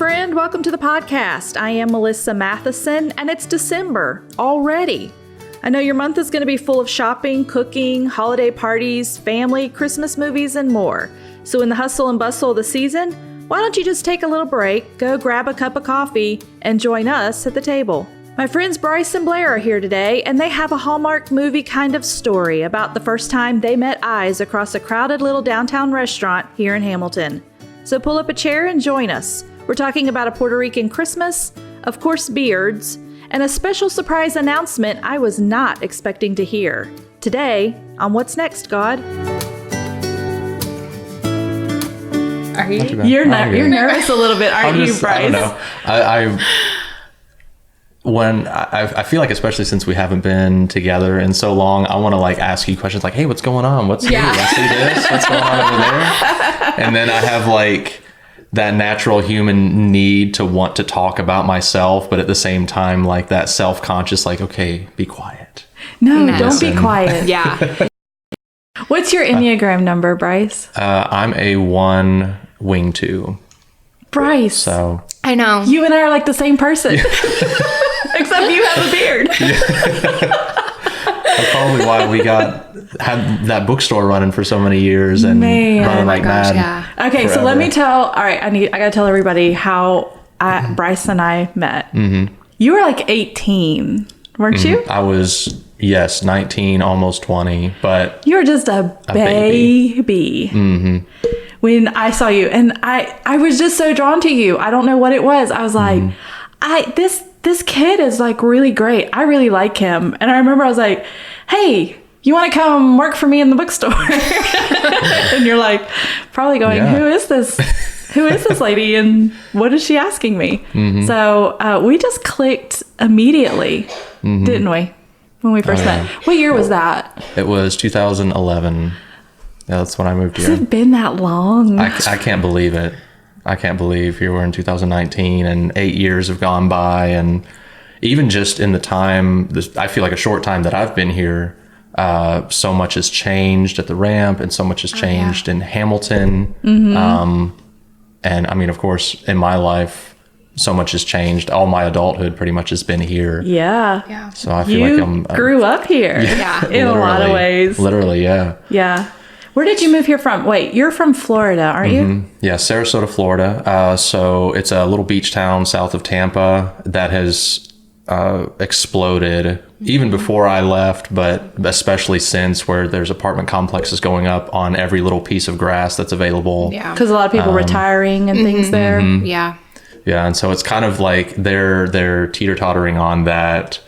friend. Welcome to the podcast. I am Melissa Matheson, and it's December already. I know your month is going to be full of shopping, cooking, holiday parties, family, Christmas movies, and more. So in the hustle and bustle of the season, why don't you just take a little break, go grab a cup of coffee, and join us at the table. My friends Bryce and Blair are here today, and they have a Hallmark movie kind of story about the first time they met eyes across a crowded little downtown restaurant here in Hamilton. So pull up a chair and join us. We're talking about a Puerto Rican Christmas, of course beards, and a special surprise announcement I was not expecting to hear. Today, on What's Next, God? Are you? You're nervous a little bit, aren't you, Bryce? I don't know. I feel like, especially since we haven't been together in so long, I want to ask you questions like, hey, what's going on? What's new? Let's see this. What's going on over there? And then I have that natural human need to want to talk about myself, but at the same time, that self-conscious, okay, be quiet. No, don't be quiet. Yeah. What's your Enneagram number, Bryce? I'm a 1 wing 2. Bryce. So I know. You and I are the same person. Except you have a beard. That's probably why we had that bookstore running for so many years and running like mad. Yeah. Okay, forever. So let me tell. All right, I gotta tell everybody how Bryce and I met. Mm-hmm. You were 18, weren't you? I was 19, almost 20, but you were just a baby. Mm-hmm. When I saw you, and I was just so drawn to you. I don't know what it was. I was like, this kid is really great. I really like him. And I remember I was like, hey, you want to come work for me in the bookstore? And you're probably going, who is this? Who is this lady? And what is she asking me? Mm-hmm. So we just clicked immediately, didn't we? When we first met. What year was that? It was 2011. Yeah, that's when I moved here. Has it been that long? I can't believe it. I can't believe here we're in 2019 and 8 years have gone by. And even just in the time, I feel like a short time that I've been here, so much has changed at the ramp and so much has changed in Hamilton. Mm-hmm. And I mean, of course, in my life, so much has changed. All my adulthood pretty much has been here. Yeah. So I feel I'm grew up here. Yeah. In a lot of ways. Literally, yeah. Yeah. Where did you move here from? Wait, you're from Florida, aren't you? Yeah, Sarasota, Florida. So it's a little beach town south of Tampa that has exploded even before I left, but especially since, where there's apartment complexes going up on every little piece of grass that's available. Yeah, because a lot of people retiring and things there. Mm-hmm. Yeah. Yeah, and so it's kind of they're teeter-tottering on that,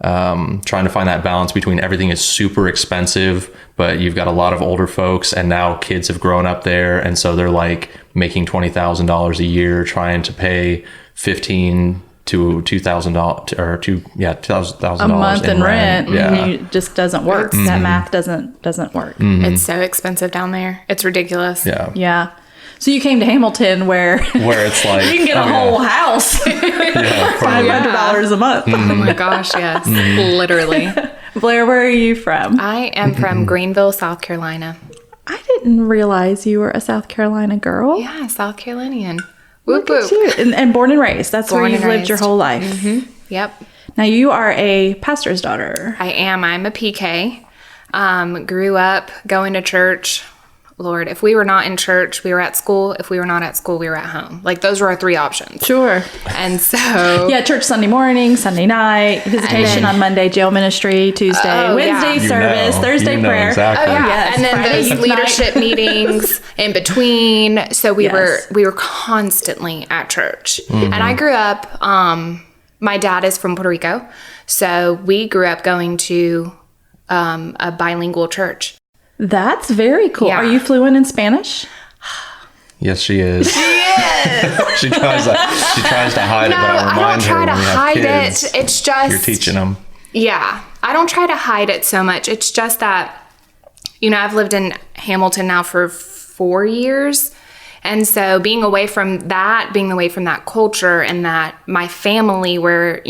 trying to find that balance between everything is super expensive, but you've got a lot of older folks, and now kids have grown up there, and so they're making $20,000 a year, trying to pay $1,500 to $2,000 or $2,000 a month in rent. Yeah, it just doesn't work. That math doesn't work. Mm-hmm. It's so expensive down there. It's ridiculous. Yeah. So you came to Hamilton where it's you can get a whole house for $500 a month. Mm-hmm. Oh my gosh, yes. Literally. Blair, where are you from? I am from Greenville, South Carolina. I didn't realize you were a South Carolina girl. Yeah, South Carolinian. Look at you. And born and raised. That's where you've lived your whole life. Mm-hmm. Yep. Now you are a pastor's daughter. I am. I'm a PK. Grew up going to church. Lord, if we were not in church, we were at school. If we were not at school, we were at home. Those were our 3 options. Sure. And so... yeah, church Sunday morning, Sunday night, visitation on Monday, jail ministry, Tuesday, Wednesday service, Thursday prayer. Exactly. Oh, yeah. Yes. And then Friday those leadership meetings in between. So we were constantly at church. Mm-hmm. And I grew up, my dad is from Puerto Rico. So we grew up going to a bilingual church. That's very cool. Yeah. Are you fluent in Spanish? Yes, she is. She is. she tries to hide it, but I remind her when we have kids. It's just you're teaching them. Yeah, I don't try to hide it so much. It's just that, I've lived in Hamilton now for 4 years, and so being away from that culture, and that my family, where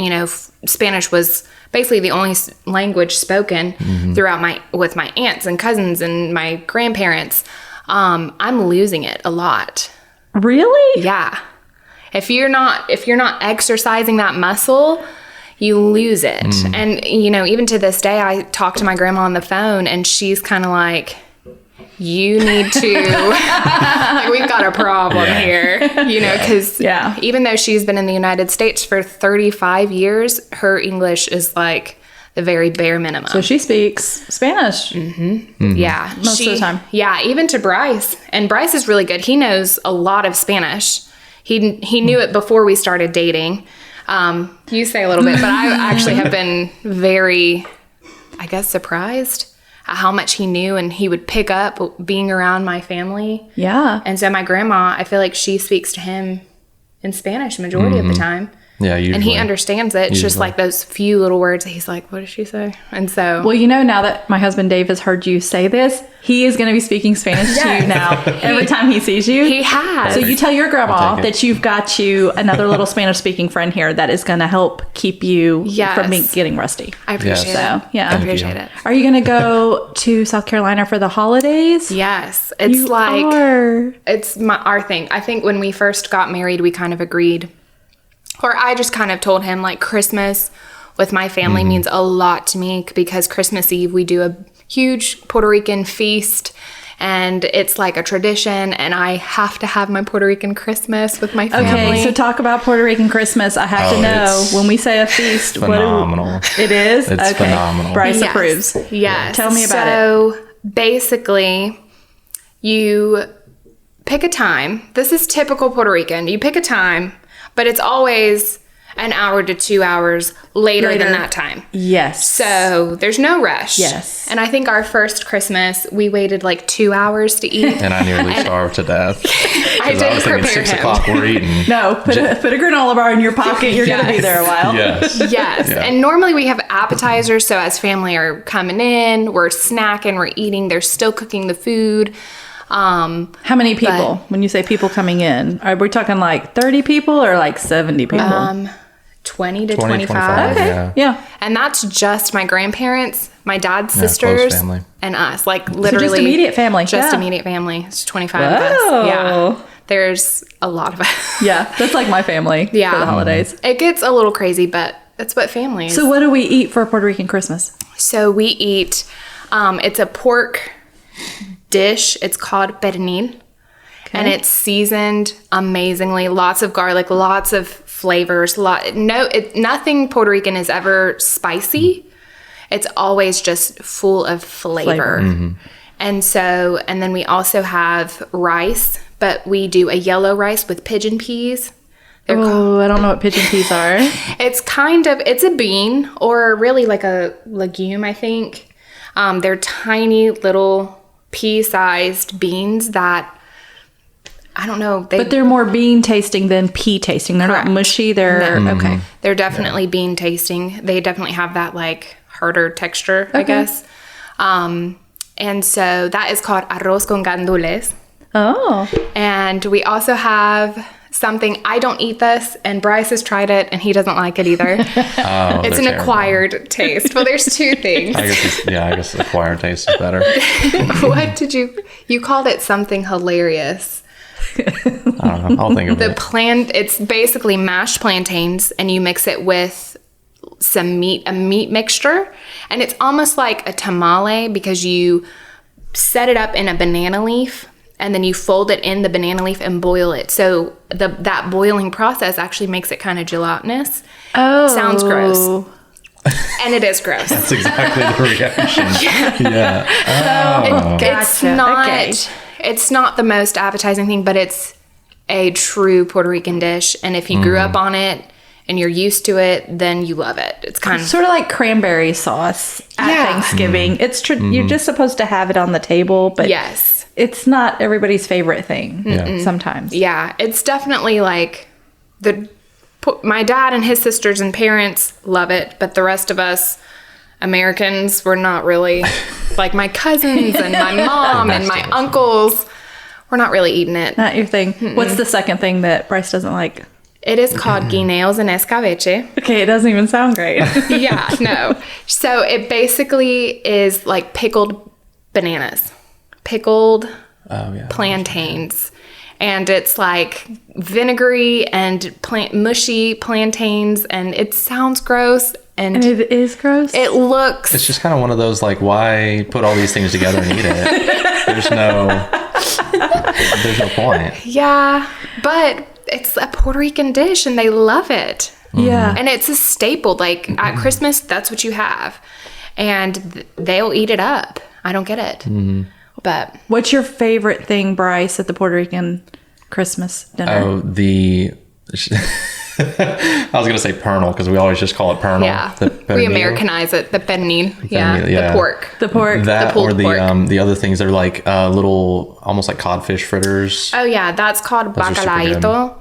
Spanish was basically the only language spoken throughout with my aunts and cousins and my grandparents. I'm losing it a lot. Really? Yeah. If you're not exercising that muscle, you lose it. And, you know, even to this day, I talk to my grandma on the phone and she's kind of like, you need to, like, we've got a problem here, you know, because even though she's been in the United States for 35 years, her English is like the very bare minimum. So she speaks Spanish. Yeah. Most of the time. Yeah, even to Bryce. And Bryce is really good. He knows a lot of Spanish. He knew it before we started dating. You say a little bit, but I actually have been very, I guess, surprised at how much he knew, and he would pick up being around my family. Yeah. And so my grandma, I feel like she speaks to him in Spanish majority of the time. Yeah, usually. And he understands it. It's just like those few little words that he's like, what did she say? And so... Well, you know, now that my husband Dave has heard you say this, he is going to be speaking Spanish to you now every time he sees you. He has. So you tell your grandma that you've got you another little Spanish-speaking friend here that is going to help keep you from getting rusty. I appreciate it. So, yeah. I appreciate it. Are you going to go to South Carolina for the holidays? Yes. It's it's our thing. I think when we first got married, we kind of agreed, or I just kind of told him, like, Christmas with my family means a lot to me because Christmas Eve we do a huge Puerto Rican feast and it's like a tradition and I have to have my Puerto Rican Christmas with my family. Okay, so talk about Puerto Rican Christmas. I have to know when we say a feast. Phenomenal. It is? It's phenomenal. Bryce approves. Yes. Tell me about it. So basically you pick a time. This is typical Puerto Rican. You pick a time, but it's always an hour to 2 hours later than that time. Yes. So there's no rush. Yes. And I think our first Christmas, we waited like 2 hours to eat. And I nearly starved to death. I didn't I was thinking prepare 6 him. o'clock we're eating. No, put a granola bar in your pocket. You're going to be there a while. Yes. Yes. Yeah. And normally we have appetizers. So as family are coming in, we're snacking, we're eating. They're still cooking the food. How many people? When you say people coming in, are we talking like 30 people or like 70 people? 20 to 20, 25. Okay. Yeah. And that's just my grandparents, my dad's close sisters, family. and us. Like literally. just immediate family. Just Yeah. immediate family. It's 25 of us. Whoa. Yeah. There's a lot of us. Yeah, that's like my family for the holidays. It gets a little crazy, but that's what family is. So what do we eat for Puerto Rican Christmas? So we eat, it's a pork dish. It's called pernil. And it's seasoned amazingly. Lots of garlic, lots of flavors. Nothing Puerto Rican is ever spicy. It's always just full of flavor. And then we also have rice, but we do a yellow rice with pigeon peas. I don't know what pigeon peas are. It's a bean or really like a legume, I think. They're tiny little pea-sized beans that, I don't know. But they're more bean tasting than pea tasting. They're not mushy. They're okay. They're definitely bean tasting. They definitely have that like harder texture, I guess. And so that is called arroz con gandules. Oh. And we also have something, I don't eat this, and Bryce has tried it, and he doesn't like it either. It's an acquired taste. Well, there's two things. I guess acquired taste is better. What did you called it something hilarious. I don't know. I'll think of it. It's basically mashed plantains, and you mix it with a meat mixture, and it's almost like a tamale because you set it up in a banana leaf, and then you fold it in the banana leaf and boil it. So that boiling process actually makes it kind of gelatinous. Oh. Sounds gross. And it is gross. That's exactly the reaction. Yeah. It's not the most appetizing thing, but it's a true Puerto Rican dish. And if you grew up on it and you're used to it, then you love it. It's kind of sort of like cranberry sauce at Thanksgiving. It's you're just supposed to have it on the table, but yes, it's not everybody's favorite thing sometimes. Yeah, it's definitely like my dad and his sisters and parents love it, but the rest of us Americans were not really, like my cousins and my mom and my uncles, we're not really eating it. Not your thing. What's the second thing that Bryce doesn't like? It is called guineos en escabeche. Okay, it doesn't even sound great. Yeah, no. So it basically is like pickled bananas, pickled plantains, And it's like vinegary and mushy plantains, and it sounds gross. And it is gross. It looks. It's just kind of one of those, like, why put all these things together and eat it? There's no point. Yeah, but it's a Puerto Rican dish, and they love it. Yeah. And it's a staple. Like, at Christmas, that's what you have. And they'll eat it up. I don't get it. But What's your favorite thing, Bryce, at the Puerto Rican Christmas dinner? Oh, I was going to say pernil because we always just call it pernil. yeah, The we pernil. Americanize it. The pernil. Yeah, Pernil, yeah. the pork. The pork. That pulled or pork. the other things, they're like little, almost like codfish fritters. Oh, yeah, that's called Those are super bacalaíto.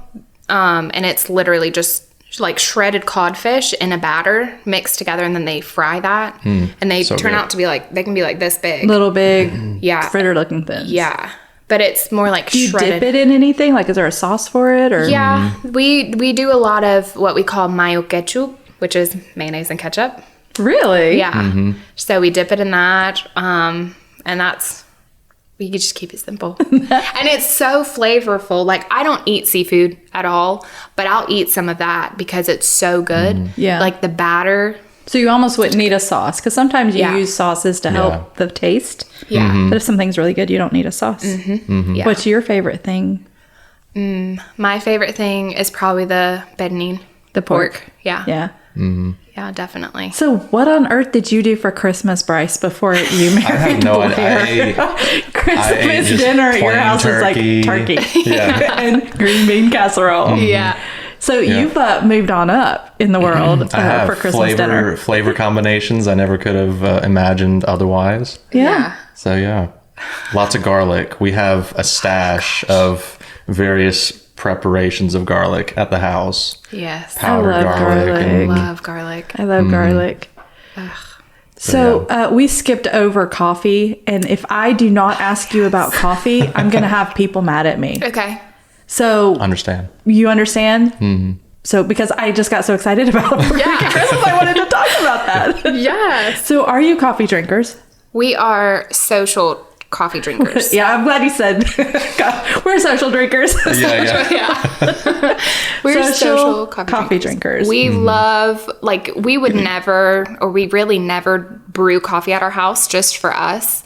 And it's literally just like shredded codfish in a batter mixed together, and then they fry that. And they So turn good. out to be like, they can be like this big. Little big Yeah. fritter looking things. Yeah. But it's more like Do you shredded. dip it in anything? Like, is there a sauce for it? Or Yeah, we do a lot of what we call mayo ketchup, which is mayonnaise and ketchup. Really? Yeah. So we dip it in that, and that's, we could just keep it simple. And it's so flavorful. Like, I don't eat seafood at all, but I'll eat some of that because it's so good. Yeah. Like the batter. So you almost wouldn't need a sauce because sometimes you Yeah. use sauces to help the taste. Yeah. But if something's really good, you don't need a sauce. Yeah. What's your favorite thing? My favorite thing is probably the pernil. The pork. Yeah. Yeah. Yeah, definitely. So what on earth did you do for Christmas, Bryce, before you married I have no Blair? idea. Christmas just dinner at your plain house turkey. is like turkey Yeah. and green bean casserole. Yeah. So you've moved on up in the world I have for Christmas dinner. flavor combinations I never could have imagined otherwise. Yeah. So yeah, lots of garlic. We have a stash of various preparations of garlic at the house. Yes. Powdered love garlic. and Love garlic. I love garlic. So we skipped over coffee. And if I do not ask you about coffee, I'm going to have people mad at me. Okay. So understand. you understand? Mm-hmm. So because I just got so excited about Christmas, I wanted to talk about that. Yes. So are you coffee drinkers? We are social coffee drinkers. Yeah, I'm glad you said God, we're social drinkers. Yeah. Yeah. We're social coffee drinkers. We love, like, we would never, or we really never brew coffee at our house just for us.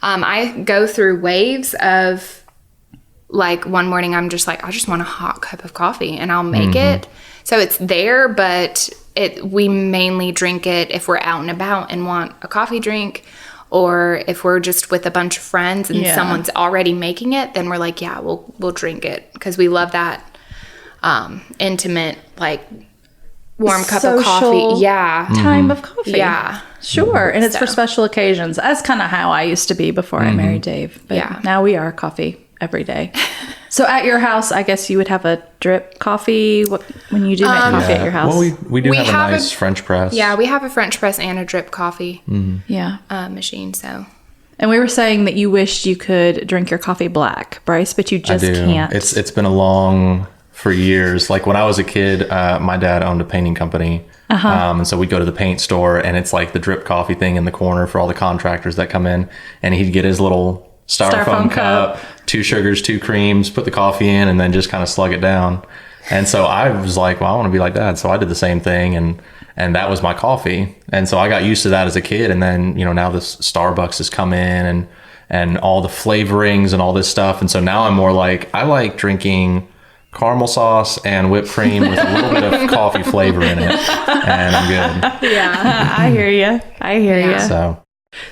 I go through waves of, like, one morning I'm just like, I just want a hot cup of coffee, and I'll make it. So it's there, but we mainly drink it if we're out and about and want a coffee drink, or if we're just with a bunch of friends and someone's already making it, then we're like, yeah, we'll drink it, because we love that intimate, like, warm cup of coffee. Yeah. Time of coffee. Yeah. Sure. And it's for special occasions. That's kind of how I used to be before I married Dave. But now we are coffee every day. So at your house, I guess you would have a drip coffee when you do make coffee at your house. Well, we do We have a have nice French press. Yeah, we have a French press and a drip coffee Yeah. machine, so. And we were saying that you wished you could drink your coffee black, Bryce, but you just I do. can't. It's been for years. Like when I was a kid, my dad owned a painting company. And so we'd go to the paint store, and it's like the drip coffee thing in the corner for all the contractors that come in, and he'd get his little styrofoam cup, 2 sugars, 2 creams, put the coffee in, and then just kind of slug it down. And so I was like, well, I want to be like that. So I did the same thing, and that was my coffee. And so I got used to that as a kid. And then, now this Starbucks has come in and all the flavorings and all this stuff. And so now I'm more like, I like drinking caramel sauce and whipped cream with a little bit of coffee flavor in it, and I'm good. Yeah. I hear you. I hear you.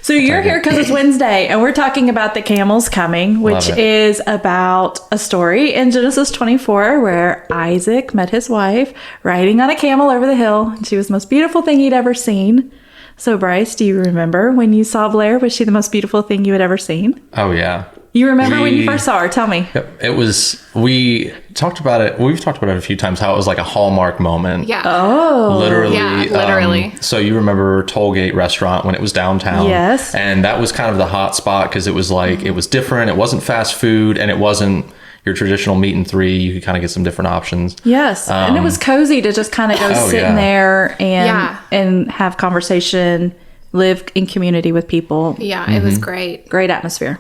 So you're here because it's Wednesday, and we're talking about the camels coming, which is about a story in Genesis 24 where Isaac met his wife riding on a camel over the hill, and she was the most beautiful thing he'd ever seen. So Bryce, do you remember when you saw Blair? Was she the most beautiful thing you had ever seen? Oh yeah. You remember when you first saw her? Tell me. It was, we talked about it. We've talked about it a few times, how it was like a Hallmark moment. Yeah. Oh. Literally. Yeah, literally. So you remember Tollgate Restaurant when it was downtown? Yes. And that was kind of the hot spot because it was like, it was different. It wasn't fast food, and it wasn't your traditional meat and 3. You could kind of get some different options. Yes. And it was cozy to just kind of go sit in there and have conversation, live in community with people. Yeah, it was great. Great atmosphere.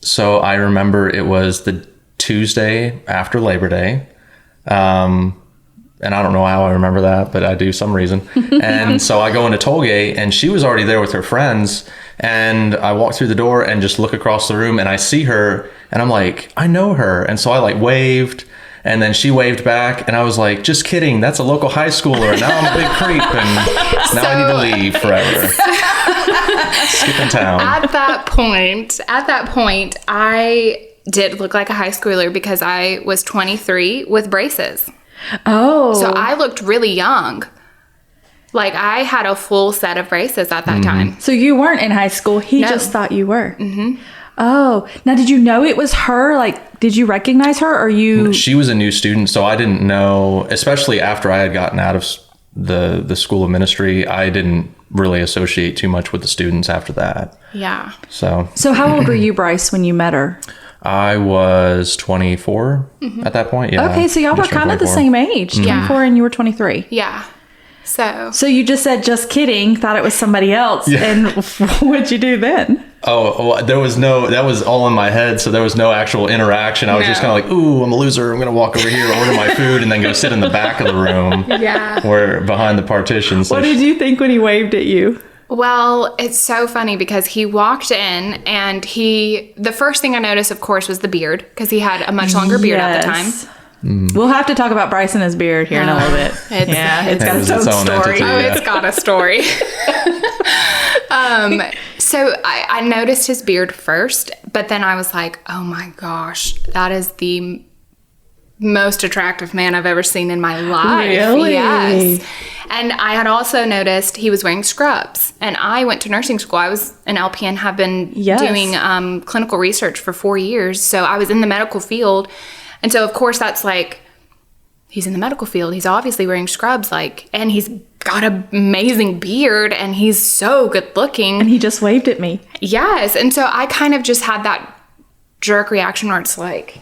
So I remember it was the Tuesday after Labor Day. And I don't know how I remember that, but I do some reason. And so I go into Tollgate, and she was already there with her friends. And I walk through the door and just look across the room, and I see her, and I'm like, I know her. And so I like waved, and then she waved back, and I was like, just kidding. That's a local high schooler. Now I'm a big creep, and now I need to leave forever. Skipping town. At that point, I did look like a high schooler because I was 23 with braces. Oh. So I looked really young. Like, I had a full set of braces at that time. So you weren't in high school. He No. just thought you were. Mm-hmm. Oh. Now, did you know it was her? Like, did you recognize her, or you... She was a new student, so I didn't know, especially after I had gotten out of the school of ministry, I didn't really associate too much with the students after that. Yeah. So how old were you, Bryce, when you met her? I was 24 at that point. Yeah. Okay, so y'all were Just turned kind of the 24. same age. 24 and you were 23. Yeah. So So you just said, just kidding, thought it was somebody else. Yeah. And what'd you do then? Oh, that was all in my head, so there was no actual interaction. I was just No. kind of like, ooh, I'm a loser. I'm going to walk over here, order my food, and then go sit in the back of the room yeah. where behind the partition. So What did you think when he waved at you? Well, it's so funny because he walked in and the first thing I noticed, of course, was the beard, because he had a much longer beard at the time. Yes. We'll have to talk about Bryce and his beard here in a little bit. It's got It was its its own own story. entity. Oh, Yeah. it's got a story. So I noticed his beard first, but then I was like, oh my gosh, that is the most attractive man I've ever seen in my life. Really? Yes. And I had also noticed he was wearing scrubs. And I went to nursing school. I was an LPN, have been Yes. doing clinical research for 4 years. So I was in the medical field. And so, of course, that's like, he's in the medical field. He's obviously wearing scrubs, and he's got an amazing beard, and he's so good looking. And he just waved at me. Yes. And so I kind of just had that jerk reaction where it's like,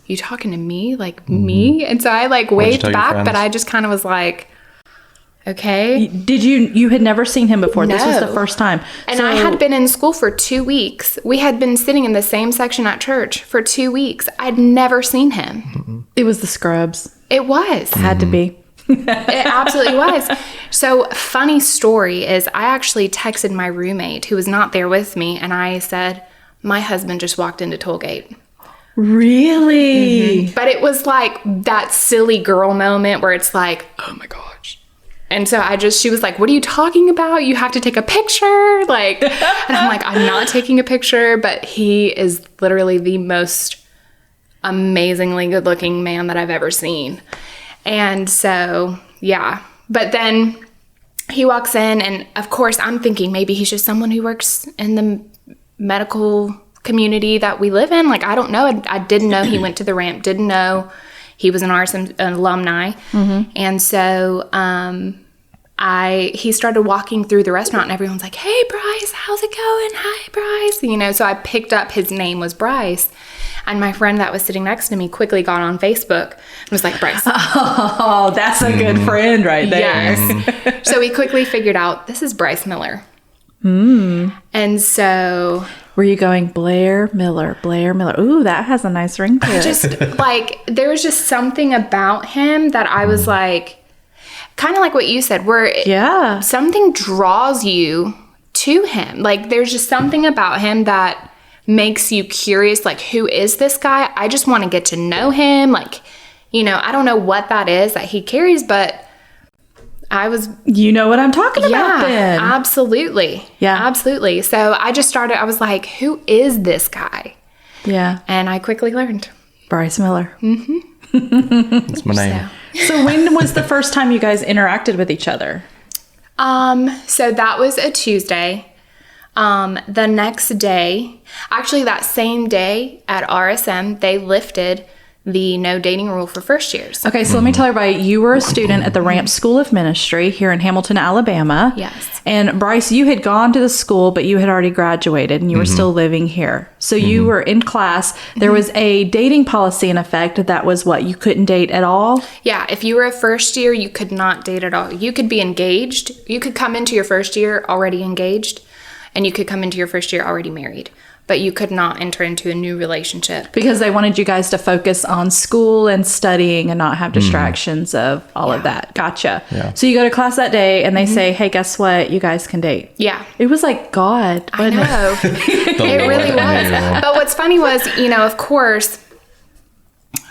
you talking to me? Like me? And so I waved tell your back, friends? but I just kind of was like, okay. Did you had never seen him before? This was the No. first time. And So- I had been in school for 2 weeks. We had been sitting in the same section at church for 2 weeks. I'd never seen him. It was the scrubs. It was. Had to be. It absolutely was. So, funny story is I actually texted my roommate who was not there with me, and I said, my husband just walked into Tollgate. Really? But it was like that silly girl moment where it's like, oh my gosh. And so she was like, what are you talking about? You have to take a picture. And I'm like, I'm not taking a picture, but he is literally the most amazingly good looking man that I've ever seen. And so, yeah. But then he walks in, and of course I'm thinking maybe he's just someone who works in the medical community that we live in. I don't know. I didn't know he went to the ramp, didn't know he was an RSM alumni. Mm-hmm. And so he started walking through the restaurant, and everyone's like, hey, Bryce, how's it going? Hi, Bryce. So I picked up his name was Bryce. And my friend that was sitting next to me quickly got on Facebook and was like, Bryce. Oh, that's a good friend right there. Yes. So we quickly figured out this is Bryce Miller. And so Were you going Blair Miller? Ooh, that has a nice ring to it. just there was just something about him that I was like, kind of like what you said, where Yeah. something draws you to him. There's just something about him that makes you curious, who is this guy? I just want to get to know him. I don't know what that is that he carries, but I was, You know what I'm talking about then. absolutely. Yeah. Absolutely. So I just started, I was like, who is this guy? Yeah. And I quickly learned. Bryce Miller. That's my name. So when was the first time you guys interacted with each other? So that was a Tuesday. The next day, actually that same day at RSM, they lifted the no dating rule for first years. Okay, so let me tell everybody, you were a student at the Ramp School of Ministry here in Hamilton, Alabama. Yes. And Bryce, you had gone to the school, but you had already graduated and you were still living here. So you were in class. There was a dating policy in effect that was what? You couldn't date at all? Yeah, if you were a first year, you could not date at all. You could be engaged. You could come into your first year already engaged, and you could come into your first year already married. but you could not enter into a new relationship. Because they wanted you guys to focus on school and studying and not have distractions of all of that. Gotcha. Yeah. So you go to class that day and they say, hey, guess what? You guys can date. Yeah. It was like God. I know. It really was. But what's funny was, of course,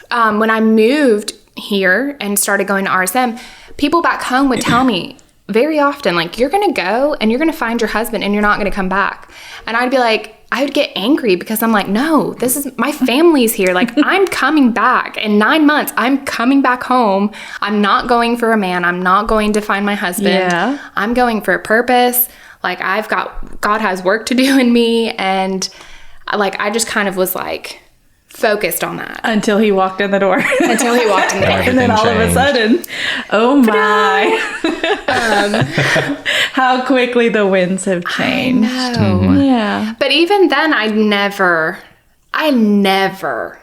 when I moved here and started going to RSM, people back home would tell me very often, like, you're going to go and you're going to find your husband and you're not going to come back. And I'd be like, I would get angry because I'm like, no, this is my family's here. Like, I'm coming back in 9 months. I'm coming back home. I'm not going for a man. I'm not going to find my husband. Yeah. I'm going for a purpose. Like, God has work to do in me. And like, I just kind of was like focused on that. Until he walked in the door. Until he walked in the door. And then all of a sudden, oh my. How quickly the winds have changed. I know. Yeah. But even then, I never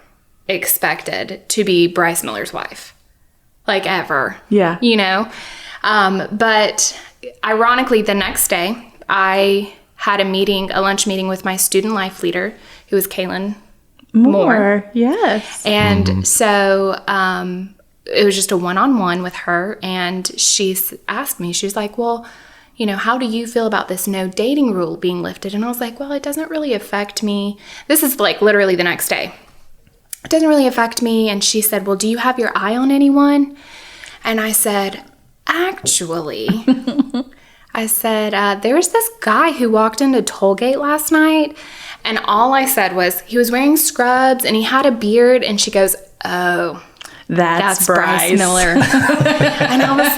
expected to be Bryce Miller's wife. Like, ever. Yeah. But ironically, the next day, I had a lunch meeting with my student life leader, who was Kaylin Moore. Yes. And so it was just a one-on-one with her. And she asked me, she was like, well, how do you feel about this no dating rule being lifted? And I was like, well, it doesn't really affect me. This is like literally the next day. It doesn't really affect me. And she said, well, do you have your eye on anyone? And I said, actually, there's this guy who walked into Tollgate last night. And all I said was, he was wearing scrubs and he had a beard. And she goes, oh, that's Bryce Miller. And I was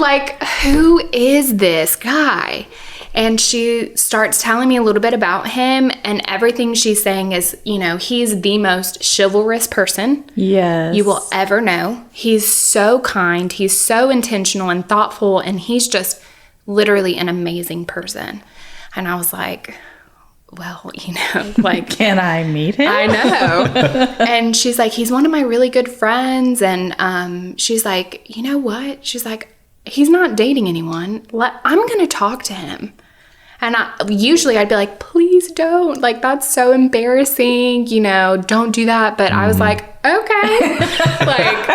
like, who is this guy? And she starts telling me a little bit about him, and everything she's saying is, he's the most chivalrous person you will ever know. He's so kind. He's so intentional and thoughtful, and he's just literally an amazing person. And I was like, well, like, can I meet him? I know. And she's like, he's one of my really good friends. And she's like, you know what? She's like, he's not dating anyone. I'm going to talk to him. And usually I'd be like, please don't. Like, that's so embarrassing. Don't do that. But I was like, okay. Like,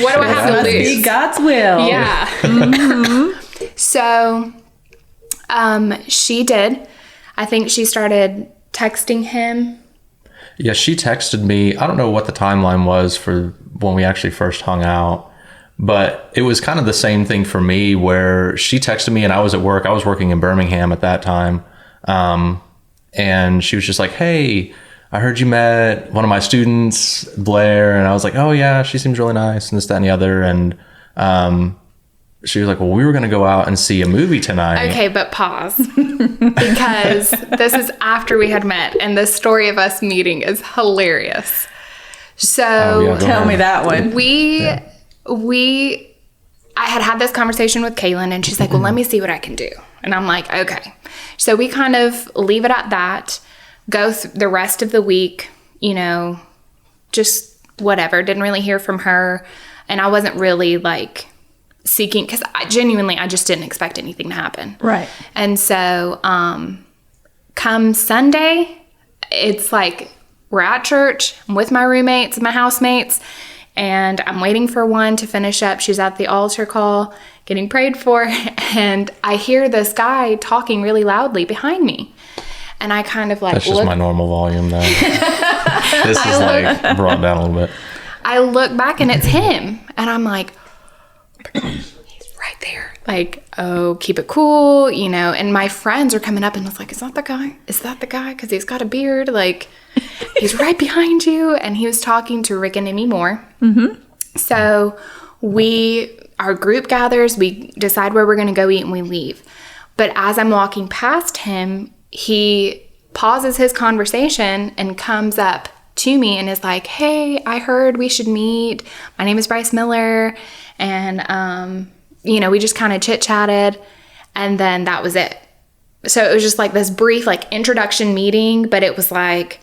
what do I have to lose? Be God's will. Yeah. So she did. I think she started texting him. Yeah, she texted me. I don't know what the timeline was for when we actually first hung out, but it was kind of the same thing for me where she texted me and I was at work. I was working in Birmingham at that time. And she was just like, hey, I heard you met one of my students, Blair. And I was like, oh yeah, she seems really nice and this, that, and the other. And she was like, well, we were going to go out and see a movie tonight. Okay, but pause. Because this is after we had met, and the story of us meeting is hilarious. So tell me that one. I had this conversation with Kaylin, and she's like, well, let me see what I can do. And I'm like, okay. So we kind of leave it at that, go the rest of the week, just whatever. Didn't really hear from her. And I wasn't really like seeking, because I just didn't expect anything to happen. Right. And so come Sunday, it's like we're at church. I'm with my roommates, my housemates, and I'm waiting for one to finish up. She's at the altar call, getting prayed for, and I hear this guy talking really loudly behind me. And I kind of like That's just my normal volume though. This is like brought down a little bit. I look back and it's him. And I'm like, he's right there. Like, oh, keep it cool, And my friends are coming up and was like, is that the guy? Is that the guy? Because he's got a beard. Like, he's right behind you. And he was talking to Rick and Amy Moore. Mm-hmm. So our group gathers. We decide where we're going to go eat and we leave. But as I'm walking past him, he pauses his conversation and comes up to me and is like, hey, I heard we should meet. My name is Bryce Miller. And, we just kind of chit-chatted, and then that was it. So it was just like this brief, like, introduction meeting, but it was like,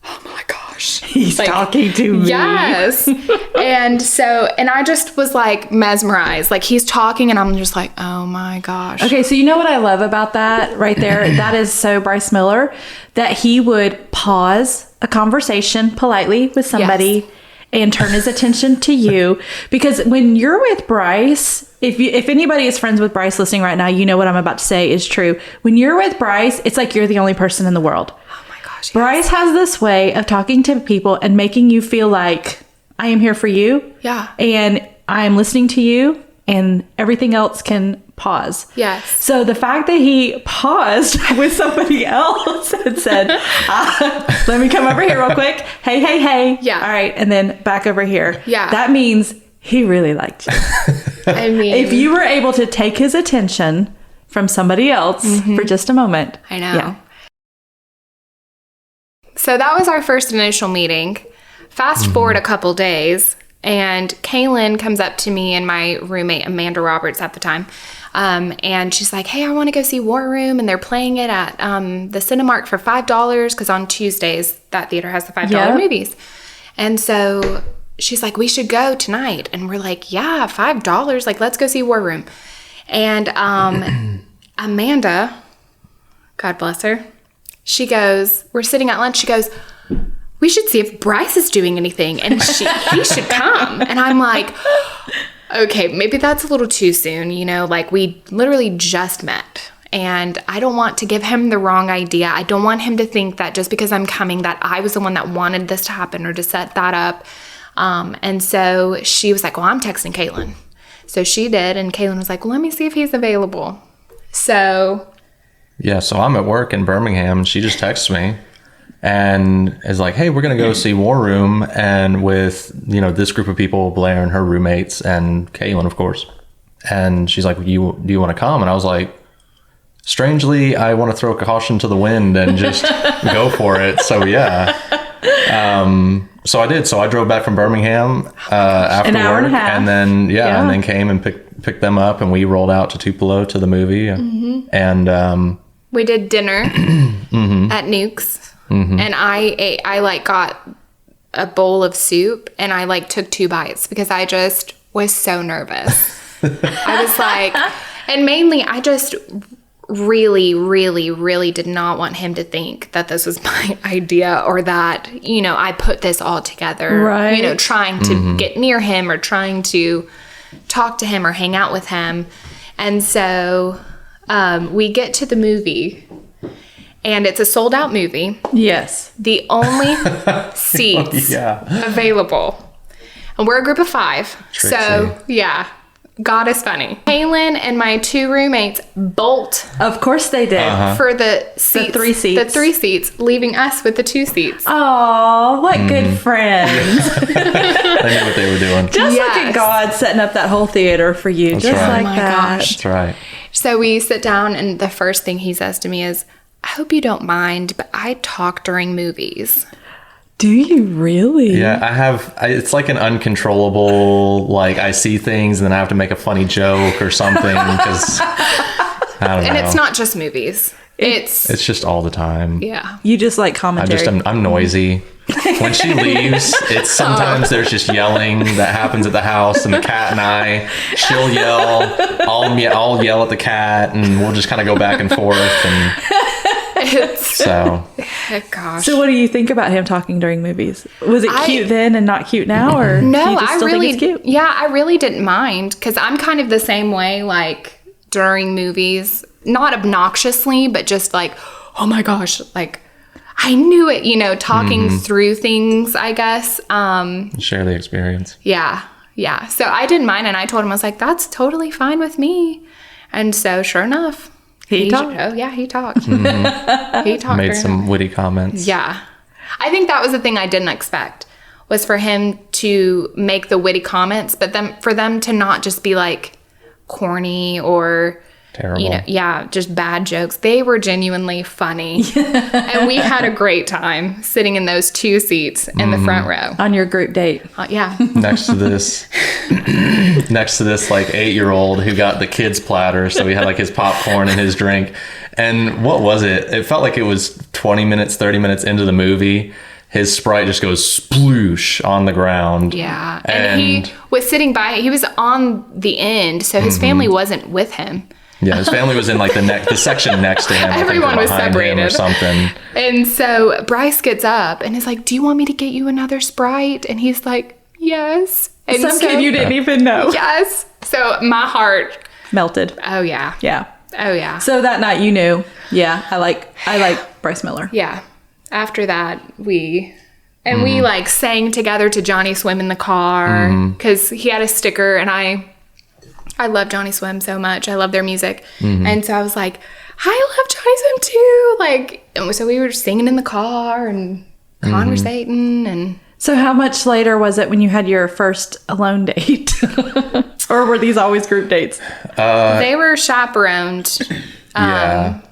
oh my gosh, gosh. He's talking to me. Yes. and I just was like mesmerized. Like he's talking and I'm just like, oh my gosh. Okay, so you know what I love about that right there? That is so Bryce Miller, that he would pause a conversation politely with somebody and turn his attention to you. Because when you're with Bryce, if anybody is friends with Bryce listening right now, you know what I'm about to say is true. When you're with Bryce, it's like you're the only person in the world. Oh my gosh. Yes. Bryce has this way of talking to people and making you feel like I am here for you. Yeah. And I am listening to you, and everything else can pause. Yes. So the fact that he paused with somebody else and said, let me come over here real quick. Hey. Yeah. All right. And then back over here. Yeah. That means he really liked you. I mean, If you were able to take his attention from somebody else for just a moment. I know. Yeah. So that was our first initial meeting. Fast forward a couple days, and Kaylin comes up to me and my roommate, Amanda Roberts at the time, and she's like, hey, I want to go see War Room, and they're playing it at the Cinemark for $5, because on Tuesdays, that theater has the $5 movies. And so she's like, we should go tonight. And we're like, yeah, $5. Like, let's go see War Room. And Amanda, God bless her, she goes, we're sitting at lunch. She goes, we should see if Bryce is doing anything, and he should come. And I'm like, okay, maybe that's a little too soon. You know, like we literally just met, and I don't want to give him the wrong idea. I don't want him to think that just because I'm coming that I was the one that wanted this to happen or to set that up. And so she was like, well, I'm texting Caitlin. So she did. And Caitlin was like, well, let me see if he's available. So. Yeah. So I'm at work in Birmingham, and she just texts me and is like, hey, we're going to go see War Room, and with, this group of people, Blair and her roommates and Caitlin, of course. And she's like, do you want to come? And I was like, strangely, I want to throw caution to the wind and just go for it. So yeah. So I did. So I drove back from Birmingham after An hour work, and a half. and then and then came and picked them up, and we rolled out to Tupelo to the movie, and we did dinner at Nuke's, and I like got a bowl of soup, and I like took 2 bites because I just was so nervous. I was like, and mainly I just really, really, really did not want him to think that this was my idea, or that, I put this all together, right? Trying to get near him or trying to talk to him or hang out with him. And so we get to the movie, and it's a sold out movie. Yes. The only seats available. And we're a group of 5. Trixie. So, yeah. God is funny. Kaylin and my 2 roommates bolt. Of course they did. For the seats. The 3 seats. The 3 seats, leaving us with the 2 seats. Oh, what good friends. they knew what they were doing. Just look at God setting up that whole theater for you. That's just right. like Oh my that. gosh. That's right. So we sit down, and the first thing he says to me is, I hope you don't mind, but I talk during movies. Do you really? Yeah, it's like an uncontrollable, like I see things and then I have to make a funny joke or something because I don't know. And it's not just movies. It's just all the time. yeah. You just like commentary. I'm noisy. When she leaves, it's sometimes there's just yelling that happens at the house, and the cat and she'll yell, I'll yell at the cat, and we'll just kind of go back and forth, and so. Gosh. So what do you think about him talking during movies? Was it cute then and not cute now, or No, do you just I still really, think it's cute? yeah, I really didn't mind, because I'm kind of the same way, like during movies, not obnoxiously, but just like, oh my gosh, like I knew it, talking through things, I guess. Share the experience. Yeah. So I didn't mind, and I told him, I was like, that's totally fine with me. And so sure enough, He talked. Oh yeah, he talked. He talked. Made some witty comments. Yeah. I think that was the thing I didn't expect, was for him to make the witty comments, but for them to not just be like corny or Terrible. Just bad jokes. They were genuinely funny. And we had a great time sitting in those 2 seats in the front row. On your group date. Yeah. Next to this like 8-year-old who got the kids platter, so he had like his popcorn and his drink. And what was it? It felt like it was 20 minutes, 30 minutes into the movie, his Sprite just goes sploosh on the ground. Yeah. And he was sitting by, he was on the end, so his family wasn't with him. Yeah, his family was in like the section next to him. Everyone was separated or something. And so Bryce gets up and is like, do you want me to get you another Sprite? And he's like, yes. And Some kid you didn't even know. Yes. So my heart Melted. Oh yeah. Yeah. Oh yeah. So that night you knew, yeah, I like Bryce Miller. Yeah. After that, we like sang together to Johnny Swim in the car because he had a sticker, and I love Johnny Swim so much. I love their music. And so I was like, I love Johnny Swim too. Like, and so we were just singing in the car and conversating. And So how much later was it when you had your first alone date? Or were these always group dates? they were chaperoned Yeah.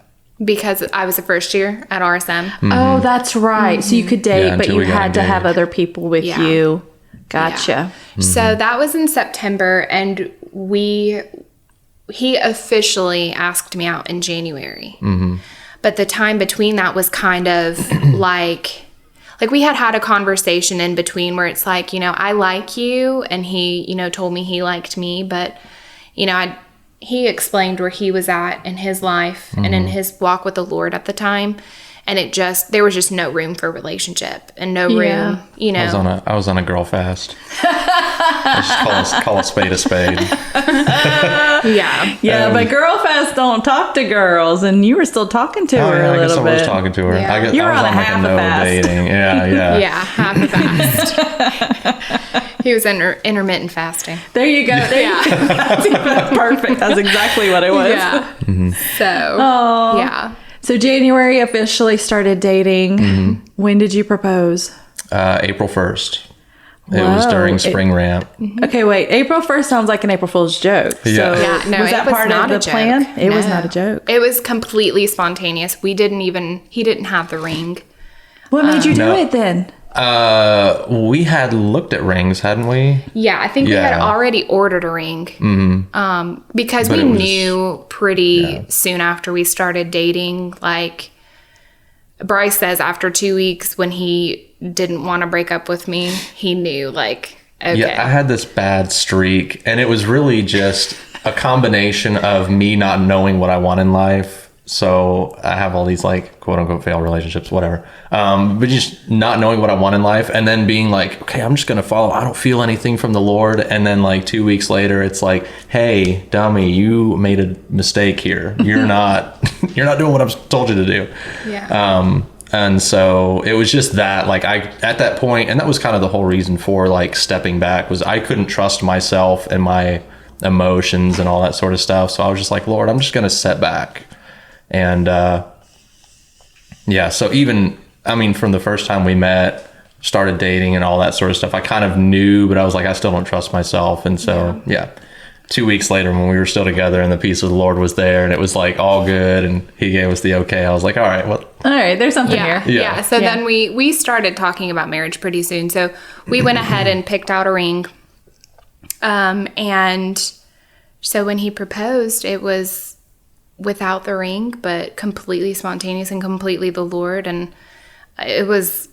because I was a first year at RSM. Oh, that's right. So you could date, Yeah, but until you we got had to have engaged. other people with Yeah. you. Gotcha. So that was in September, and he officially asked me out in January. But the time between that was kind of like we had a conversation in between where it's like, I like you, and he, told me he liked me, but he explained where he was at in his life and in his walk with the Lord at the time. And there was just no room for a relationship and no room, I was on a girl fast. Let's just call a spade a spade. Yeah. Yeah, but girl fast don't talk to girls, and you were still talking to her I a guess little I was bit. talking to her. Yeah. You were I was on a like half a no fast. dating. Yeah. Yeah, half fast. He was intermittent fasting. There you go. That's even perfect. That's exactly what it was. Yeah. So, yeah. So January officially started dating. When did you propose? April 1st. It was Whoa. during spring ramp. Okay, wait. April 1st sounds like an April Fool's joke. Yeah. So Yeah, no, was that it was part not of a the joke. plan? It was No. not a joke. It was completely spontaneous. He didn't have the ring. What made you do No. it then? We had looked at rings, hadn't we? Yeah, I think we had Yeah. already ordered a ring. Because But we it was- knew pretty soon after we started dating, like Bryce says after 2 weeks when he didn't want to break up with me, he knew like, okay. Yeah, I had this bad streak, and it was really just a combination of me not knowing what I want in life. So I have all these like quote unquote failed relationships, whatever. But just not knowing what I want in life, and then being like, okay, I'm just gonna follow. I don't feel anything from the Lord. And then like 2 weeks later, it's like, hey, dummy, you made a mistake here. You're not doing what I've told you to do. Yeah. And so it was just that, like, at that point, and that was kind of the whole reason for like stepping back, was I couldn't trust myself and my emotions and all that sort of stuff. So I was just like, Lord, I'm just gonna step back. And so even, from the first time we met, started dating and all that sort of stuff, I kind of knew, but I was like, I still don't trust myself. And so, 2 weeks later when we were still together and the peace of the Lord was there and it was like all good and he gave us the okay, I was like, all right, well. All right, there's something Yeah. here. Yeah. So then we started talking about marriage pretty soon. So we went ahead and picked out a ring. And so when he proposed, it was without the ring, but completely spontaneous and completely the Lord. And it was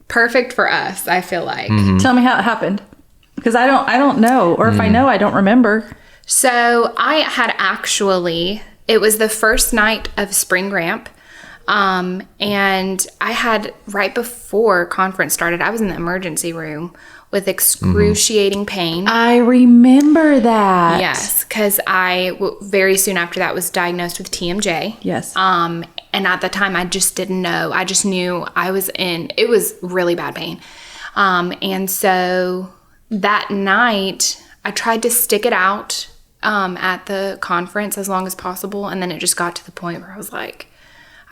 perfect for us, I feel like. Tell me how it happened, because I don't know, or if I know, I don't remember. So I had it was the first night of spring ramp. And I had, right before conference started, I was in the emergency room with excruciating pain. I remember that. Yes, because I very soon after that was diagnosed with TMJ. Yes. And at the time, I just didn't know. I just knew it was really bad pain. And so that night, I tried to stick it out at the conference as long as possible. And then it just got to the point where I was like,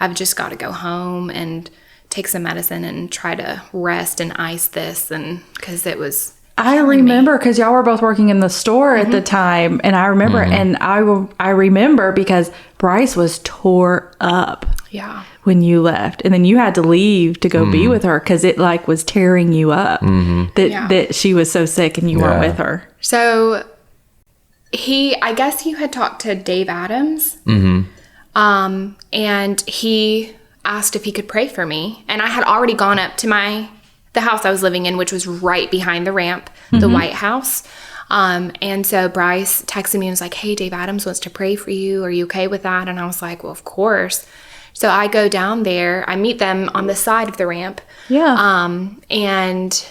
I've just got to go home and take some medicine and try to rest and ice this, and because it was. I remember because y'all were both working in the store at the time, and I remember, and I remember because Bryce was tore up. Yeah. When you left, and then you had to leave to go be with her because it like was tearing you up that she was so sick and you weren't with her. So I guess you had talked to Dave Adams, and he asked if he could pray for me, and I had already gone up to my the house I was living in, which was right behind the ramp, the White House. And so Bryce texted me and was like, hey, Dave Adams wants to pray for you. Are you okay with that? And I was like, well, of course. So I go down there. I meet them on the side of the ramp. Yeah. And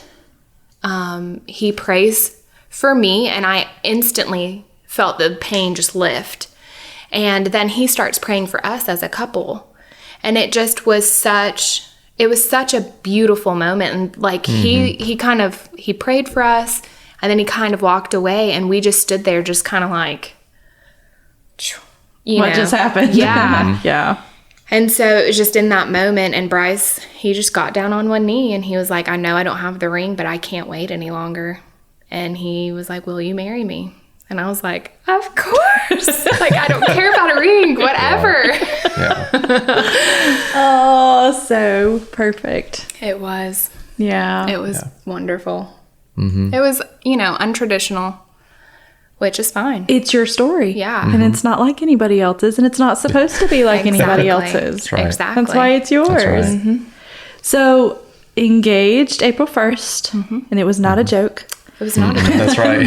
he prays for me, and I instantly felt the pain just lift. And then he starts praying for us as a couple. And it just was such a beautiful moment. And like he prayed for us, and then he kind of walked away, and we just stood there just kind of like, what just happened? Yeah. Yeah. And so it was just in that moment, and Bryce, he just got down on one knee and he was like, I know I don't have the ring, but I can't wait any longer. And he was like, will you marry me? And I was like, of course. Like, I don't care about a ring, whatever. Yeah. Oh, so perfect. It was. Yeah. It was wonderful. It was, untraditional, which is fine. It's your story. Yeah. And it's not like anybody else's, and it's not supposed to be like anybody Exactly. else's. That's right. Exactly. That's why it's yours. That's right. So, engaged April 1st, and it was not a joke. It was not. That's right.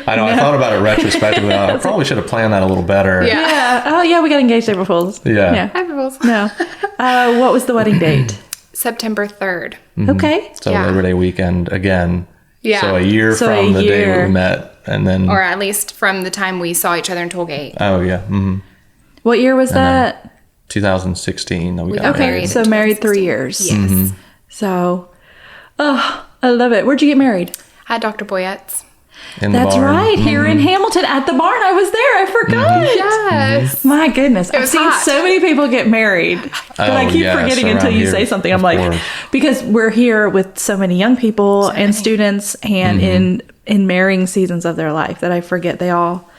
I know. I thought about it retrospectively. I probably should have planned that a little better. Yeah. Yeah. Oh, yeah, we got engaged April Fools. Yeah. Everyone's No. What was the wedding date? September 3rd. Okay. So Yeah. Labor Day weekend again. Yeah. So a year So from a the day year. we met, and then. Or at least from the time we saw each other in Tollgate. Oh yeah. What year was that? 2016. That we got got Okay. married. So married 3 years. Yes. So, I love it. Where'd you get married? At Dr. Boyette's. In the That's barn. right. Here in Hamilton at the barn. I was there. I forgot. Yes. My goodness. I've was seen hot. so many people get married. But I Oh, keep yes, forgetting until around you here, say something. I'm of like, course. because we're here with so many young people and students and in marrying seasons of their life that I forget they all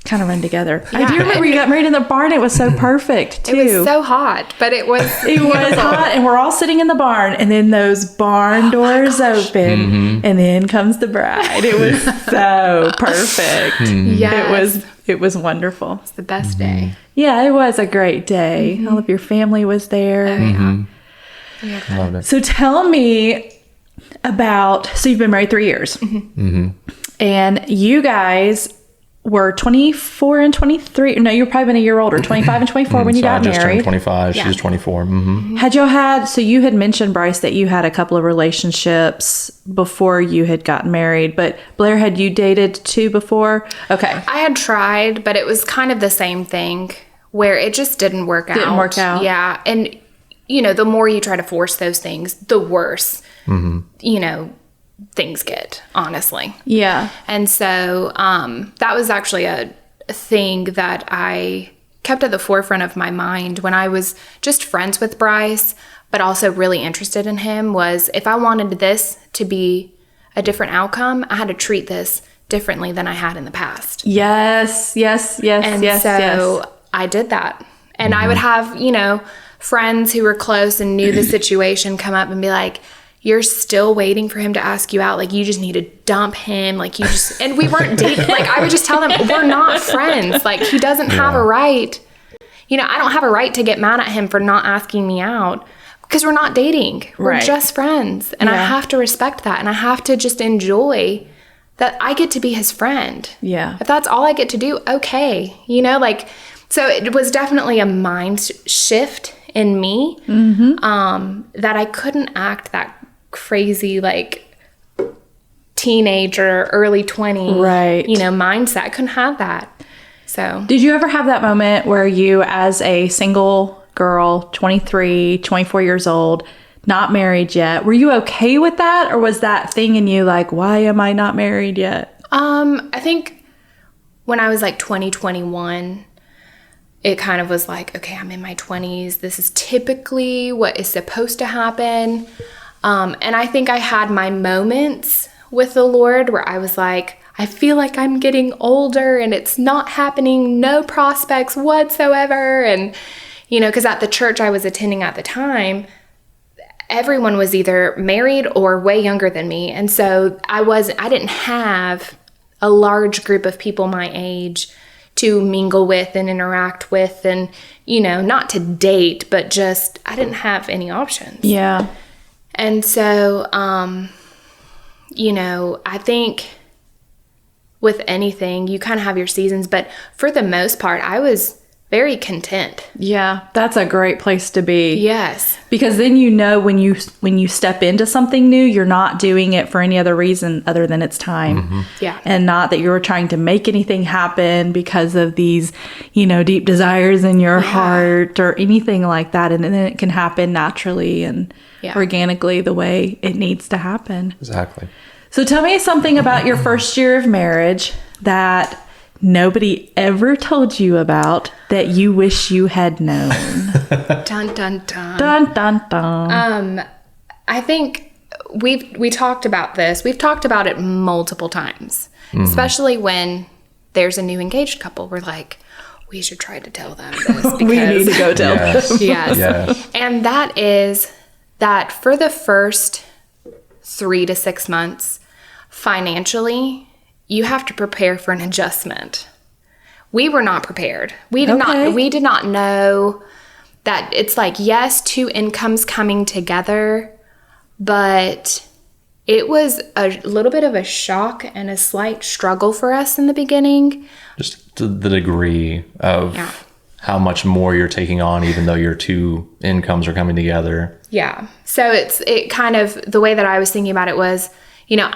kind of run together. I do remember you got married in the barn. It was so perfect too. It was so hot, but it was It was hot, and we're all sitting in the barn, and then those barn doors open, and then comes the bride. It was so perfect. Yes. It was wonderful. the best day. Yeah, it was a great day. All of your family was there. Loved it. So tell me about. So you've been married 3 years, and you guys were 24 and 23. No, you're probably been a year older, 25 and 24 when you So I got just turned married. 25. Yeah. She's 24. Had y'all had, so you had mentioned, Bryce, that you had a couple of relationships before you had gotten married, but Blair, had you dated too before? Okay. I had tried, but it was kind of the same thing where it just didn't work out. Didn't work out. Yeah. And, the more you try to force those things, the worse, things get, honestly. Yeah. And so that was actually a thing that I kept at the forefront of my mind when I was just friends with Bryce, but also really interested in him, was if I wanted this to be a different outcome, I had to treat this differently than I had in the past. Yes. And so I did that. And I would have, friends who were close and knew the situation come up and be like, you're still waiting for him to ask you out. Like, you just need to dump him. Like, you just, and we weren't dating. Like, I would just tell them, we're not friends. Like, he doesn't have a right. I don't have a right to get mad at him for not asking me out because we're not dating. We're Right. just friends. And I have to respect that. And I have to just enjoy that I get to be his friend. Yeah. If that's all I get to do, okay. So it was definitely a mind shift in me that I couldn't act that crazy, like, teenager, early 20s, Right. mindset. I couldn't have that. So Did you ever have that moment where you, as a single girl, 23, 24 years old, not married yet, were you okay with that? Or was that thing in you like, why am I not married yet? I think when I was like 21, it kind of was like, okay, I'm in my 20s. This is typically what is supposed to happen. And I think I had my moments with the Lord where I was like, I feel like I'm getting older and it's not happening, no prospects whatsoever. And, because at the church I was attending at the time, everyone was either married or way younger than me. And so I didn't have a large group of people my age to mingle with and interact with and, not to date, but just, I didn't have any options. Yeah. And so, you know, I think with anything, you kind of have your seasons, but for the most part, I was very content. Yeah, that's a great place to be. Yes. Because then you know when you step into something new, you're not doing it for any other reason other than it's time. Yeah. And not that you're trying to make anything happen because of these, you know, deep desires in your heart or anything like that. And then it can happen naturally and organically the way it needs to happen. Exactly. So tell me something about your first year of marriage that nobody ever told you about that you wish you had known. Dun, dun, dun. Dun, dun, dun. I think we talked about this. We've talked about it multiple times, especially when there's a new engaged couple. We're like, we should try to tell them this because We need to go tell them. Yes. Yes. And that is that for the first 3 to 6 months, financially, you have to prepare for an adjustment. We were not prepared. We did not know that it's like, yes, 2 incomes coming together, but it was a little bit of a shock and a slight struggle for us in the beginning. Just the degree of how much more you're taking on, even though your 2 incomes are coming together. Yeah. So it kind of, the way that I was thinking about it was, you know,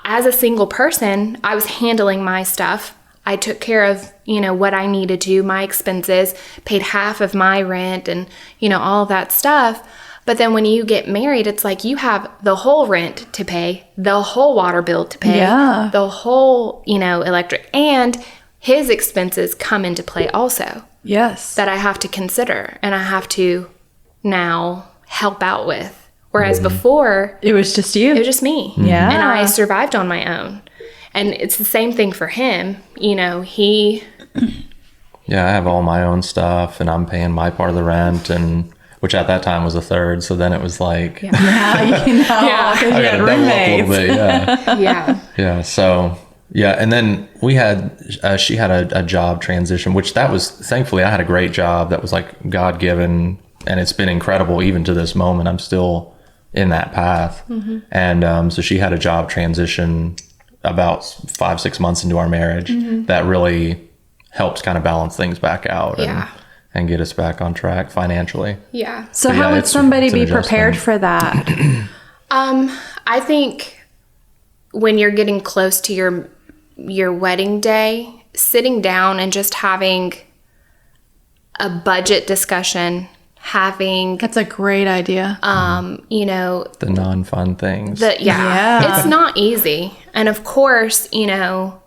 as a single person, I was handling my stuff. I took care of, you know, what I needed to, my expenses, paid half of my rent and, you know, all of that stuff. But then when you get married, it's like you have the whole rent to pay, the whole water bill to pay, the whole, you know, electric, and his expenses come into play also. Yes. That I have to consider and I have to now help out with. Whereas before, It was just you. it was just me. Yeah. And I survived on my own. And it's the same thing for him. You know, he... Yeah, I have all my own stuff and I'm paying my part of the rent, and which at that time was a third. So then it was like, Now you know. Yeah. Because I you got had to double up a roommates. little bit. Yeah. Yeah. Yeah. So, yeah. And then we had, she had a job transition, which that was, thankfully, I had a great job that was like God given. And it's been incredible even to this moment. I'm still in that path. And so she had a job transition about 5-6 months into our marriage that really helped kind of balance things back out and get us back on track financially. Yeah. So But how yeah, would it's somebody an be prepared adjustment. for that? I think when you're getting close to your wedding day, sitting down and just having a budget discussion, having, That's a great idea. you know, The non-fun things. Yeah. it's not easy. And of course, you know,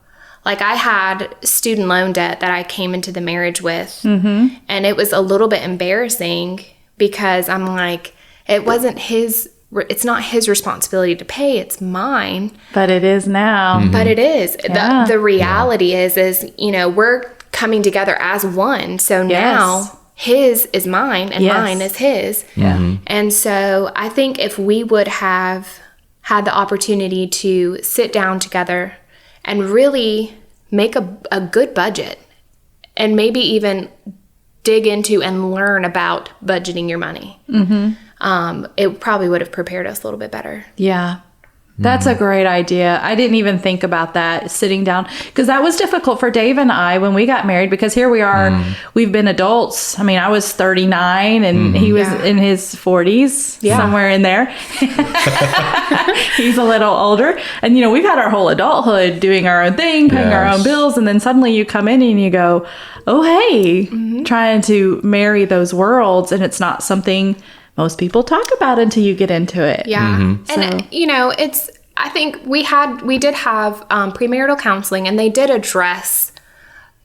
like I had student loan debt that I came into the marriage with. And it was a little bit embarrassing because I'm like, it's not his responsibility to pay, it's mine. But it is now. But it is. Yeah. The reality is, you know, we're coming together as one. So now his is mine and mine is his. Yeah. And so I think if we would have had the opportunity to sit down together and really make a good budget and maybe even dig into and learn about budgeting your money, it probably would have prepared us a little bit better. Yeah. That's a great idea. I didn't even think about that, sitting down, because that was difficult for Dave and I when we got married, because here we are, we've been adults. I mean, I was 39 and he was in his 40s, somewhere in there. He's a little older. And, you know, we've had our whole adulthood doing our own thing, paying our own bills. And then suddenly you come in and you go, oh, hey, trying to marry those worlds. And it's not something most people talk about until you get into it. Yeah. And, you know, I think we did have premarital counseling, and they did address,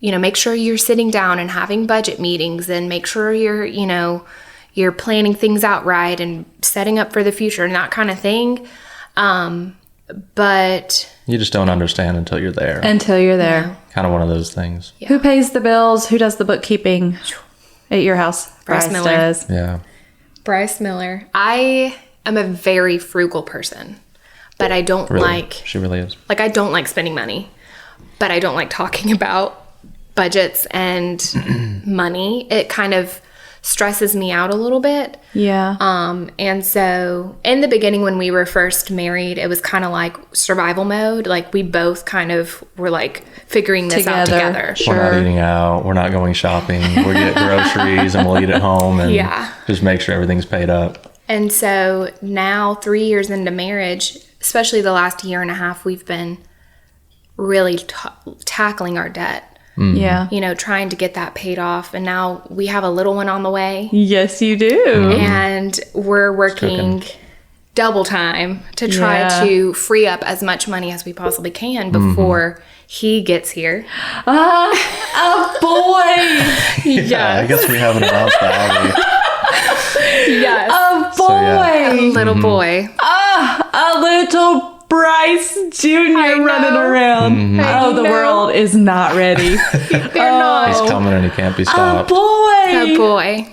you know, make sure you're sitting down and having budget meetings and make sure you're planning things out right and setting up for the future and that kind of thing. But You just don't understand until you're there. Until you're there. Kind of one of those things. Who pays the bills? Who does the bookkeeping at your house? Bryce Miller. does. Yeah. Bryce Miller, I am a very frugal person, but I don't Really. She really is. I don't like spending money, but I don't like talking about budgets and money. It kind of stresses me out a little bit. Yeah. And so in the beginning when we were first married, it was kind of like survival mode. Like we both kind of were like figuring this out together. Sure. We're not eating out. We're not going shopping. We get groceries and we'll eat at home and just make sure everything's paid up. And so now 3 years into marriage, especially the last year and a half, we've been really tackling our debt. Yeah. You know, trying to get that paid off. And now we have a little one on the way. Yes, you do. And we're working double time to try to free up as much money as we possibly can before he gets here. A boy. Yeah, I guess we haven't announced that, have we? Yes. A boy. So, yeah. A little boy. A little Bryce Jr. running around. Oh, the world is not ready. They're not. He's coming and he can't be A stopped. boy. A boy.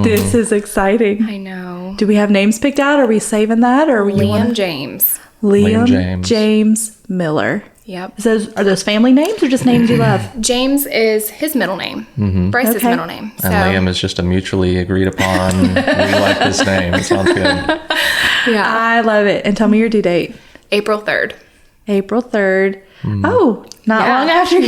This is exciting. I know. Do we have names picked out? Are we saving that? Or Liam James. Liam James Miller. Yep. Are those family names or just names you love? James is his middle name. Bryce's middle name. So. And Liam is just a mutually agreed upon. We like this name. It sounds good. Yeah. I love it. And tell me your due date. April 3rd. April 3rd. Oh, not long after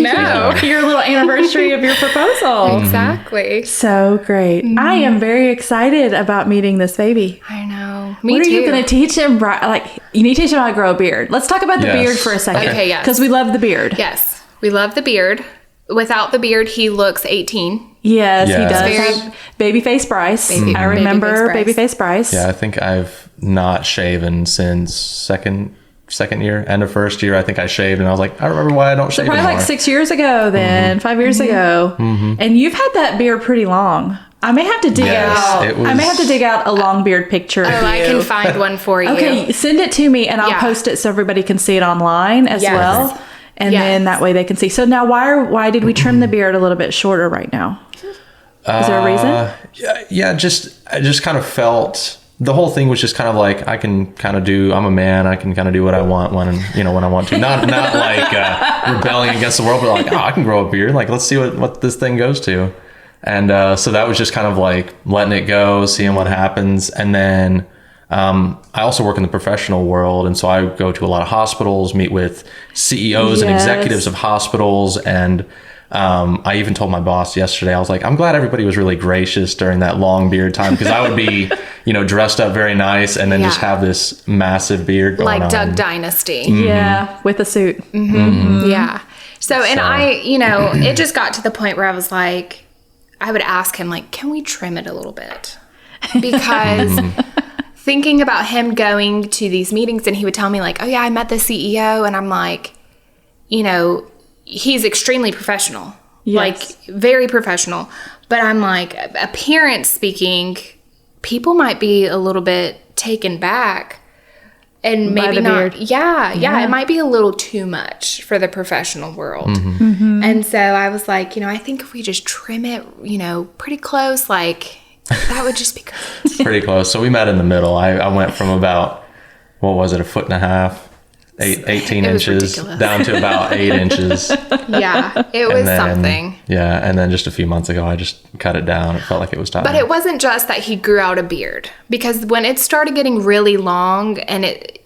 your little anniversary of your proposal. Exactly. So great. I am very excited about meeting this baby. I know. Me What too. are you going to teach him? Like, you need to teach him how to grow a beard. Let's talk about the Yes. beard for a second. Okay, yes. Because we love the beard. Yes. We love the beard. Without the beard, he looks 18. Yes, he Yes. does. Very- Have babyface Bryce. Baby- I remember babyface babyface Bryce. Yeah, I think I've not shaven since second year, end of first year. I think I shaved and I was like, I don't remember why I don't shave Probably anymore. like 6 years ago then, 5 years ago. And you've had that beard pretty long. I may have to dig Yes, out. it was- I may have to dig out a long beard picture of Oh, you. I can find one for you. Okay, send it to me and I'll Yeah. post it so everybody can see it online as Yes. well. And Yes. then that way they can see. So now why did we trim the beard a little bit shorter right now? Is there a reason? Yeah, I just kind of felt the whole thing was just kind of like I can kind of do. I'm a man. I can kind of do what I want when I want to. Not like rebelling against the world, but like I can grow a beard. Like let's see what this thing goes to. And so that was just kind of like letting it go, seeing what happens. And then I also work in the professional world, and so I go to a lot of hospitals, meet with CEOs and Yes. executives of hospitals, and I even told my boss yesterday, I was like, I'm glad everybody was really gracious during that long beard time, because I would be, dressed up very nice and then just Yeah. have this massive beard going Like on. Doug Dynasty. Yeah, with a suit. Yeah. So, and So- it just got to the point where I was like, I would ask him, like, can we trim it a little bit? Because thinking about him going to these meetings and he would tell me, like, oh, yeah, I met the CEO. And I'm like, he's extremely professional, Yes. like, very professional. But I'm like, appearance speaking, people might be a little bit taken back. And By maybe the not. beard. Yeah. It might be a little too much for the professional world. And so I was like, I think if we just trim it, pretty close, like that would just be good. Pretty close. So we met in the middle. I went from about, what was it, 1.5 feet, 18 It was inches ridiculous. down to about 8 inches. Yeah, it was And then, something. Yeah. And then just a few months ago, I just cut it down. It felt like it was time. But it wasn't just that he grew out a beard, because when it started getting really long and it,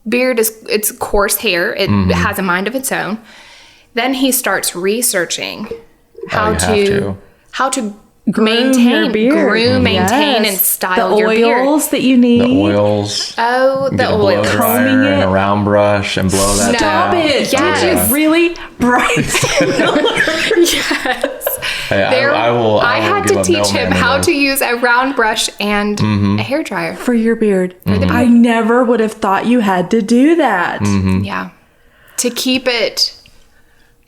beard it's coarse hair, it has a mind of its own. Then he starts researching how you have to Groom your beard. maintain, Yes. and style the your beard. oils that you need. the oils. Oh, the Get a blow oils. dryer Combing and it. a round brush and blow that Stop down. it! Yes. Did you really, Bryce? Yes. Hey, I will had give to up teach no him man how in to use a round brush and a hair dryer. For your beard. I never would have thought you had to do that. Yeah. To keep it.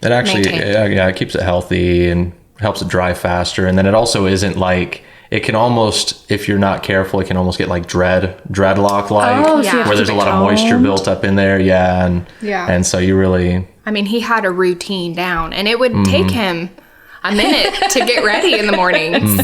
It actually, maintained. it keeps it healthy and helps it dry faster. And then it also isn't like, it can almost, if you're not careful, it can almost get like dreadlock like, Oh, so you have Yeah. to where there's a keep lot it of moisture toned. built up in there. Yeah. Yeah. And so you really, I mean, he had a routine down, and it would take him a minute to get ready in the mornings.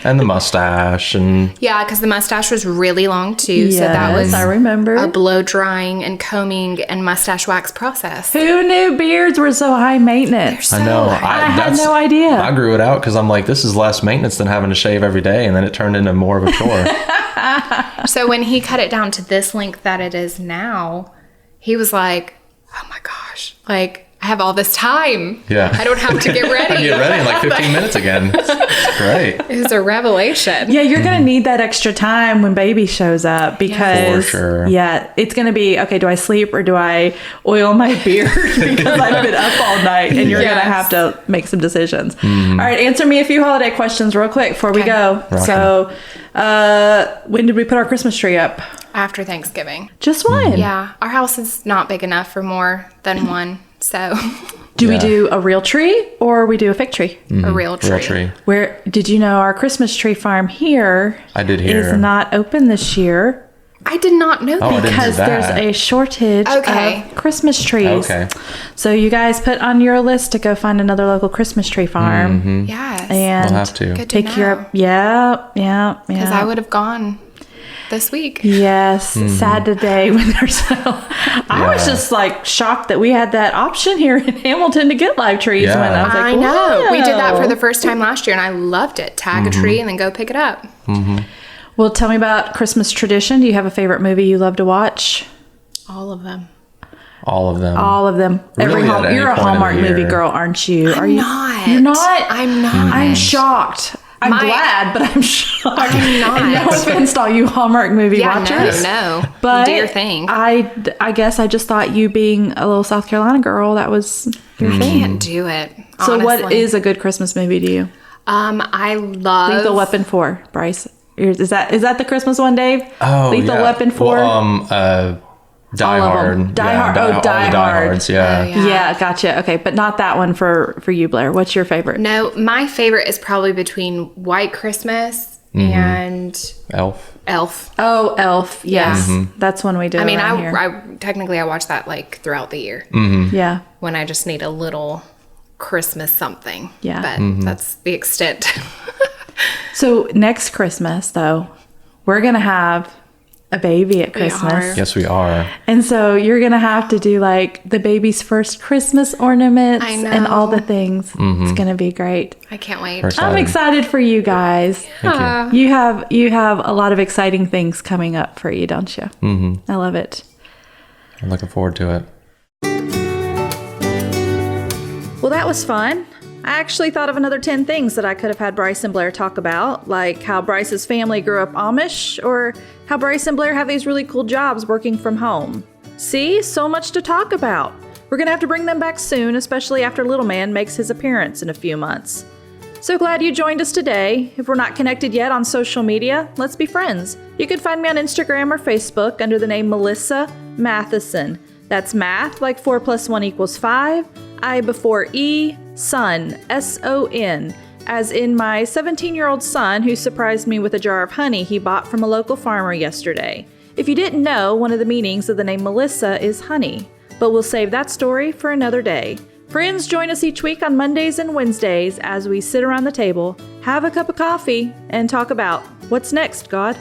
And the mustache and Yeah, because the mustache was really long too. So that Yes, was I remember. a blow drying and combing and mustache wax process. Who knew beards were so high maintenance? I know. I had that's- no idea. I grew it out because I'm like, this is less maintenance than having to shave every day, and then it turned into more of a chore. So when he cut it down to this length that it is now, he was like, oh my gosh, like I have all this time. Yeah. I don't have to get ready. I get ready in like 15 minutes again. It's great. It was a revelation. Yeah, you're going to need that extra time when baby shows up because, For sure. yeah, it's going to be, okay, do I sleep or do I oil my beard because I've been up all night and you're going to have to make some decisions. All right, answer me a few holiday questions real quick before we go. Rocky. So, when did we put our Christmas tree up? After Thanksgiving. Just one. Yeah. Our house is not big enough for more than one. So Do we Yeah. do a real tree or we do a fake tree? a real tree. Real tree. Where did you know our Christmas tree farm here I did hear. is not open this year I did not know Oh, I that. didn't because do there's that. a shortage Okay. of Christmas trees. Okay. So you guys put on your list to go find another local Christmas tree farm Yes. and We'll have to. Good to take care know. of. Yeah. Because I would have gone this week. Yes, sad today when there's I was Yeah. just like shocked that we had that option here in Hamilton to get live trees. Yeah. When I was like, I know. We did that for "Whoa." the first time last year and I loved it. Tag a tree and then go pick it up. Well, tell me about Christmas tradition. Do you have a favorite movie you love to watch? All of them. All of them. All of them. Really at any You're a point in the Hallmark movie year. girl, aren't you? Are I'm you not. You're not. I'm not. I'm shocked. I'm My- glad, but I'm shocked. I'm not. And no offense to all you Hallmark movie Yeah, watchers. no. But Do your thing. I guess I just thought you being a little South Carolina girl, that was your thing. Can't do it. So what honestly. is a good Christmas movie to you? I love Lethal Weapon 4, Bryce. Is that the Christmas one, Dave? Oh, Lethal yeah. Weapon 4? Well, Die All of Hard. them. Die Yeah, Hard. Oh, all the Die Hard. Hards, yeah. Oh, yeah. yeah, gotcha. Okay, but not that one for you, Blair. What's your favorite? No, my favorite is probably between White Christmas and Elf. Elf. Oh, Elf. Yes. Mm-hmm. That's one we do. I mean, around here. I technically I watch that like throughout the year Yeah. when I just need a little Christmas something. Yeah. But Mm-hmm. that's the extent. So next Christmas, though, we're going to have a baby at We Christmas. are. Yes, we are. And so you're going to have to do like the baby's first Christmas ornaments I and all know. the things. It's going to be great. I can't wait. We're I'm excited for you guys. Thank you. You have a lot of exciting things coming up for you, don't you? Mm-hmm. I love it. I'm looking forward to it. Well, that was fun. I actually thought of another 10 things that I could have had Bryce and Blair talk about, like how Bryce's family grew up Amish, or how Bryce and Blair have these really cool jobs working from home. See, so much to talk about. We're going to have to bring them back soon, especially after Little Man makes his appearance in a few months. So glad you joined us today. If we're not connected yet on social media, let's be friends. You can find me on Instagram or Facebook under the name Melissa Matheson. That's math like 4 + 1 = 5, I before E, son, S-O-N, as in my 17-year-old son who surprised me with a jar of honey he bought from a local farmer yesterday. If you didn't know, one of the meanings of the name Melissa is honey, but we'll save that story for another day. Friends, join us each week on Mondays and Wednesdays as we sit around the table, have a cup of coffee, and talk about what's next, God.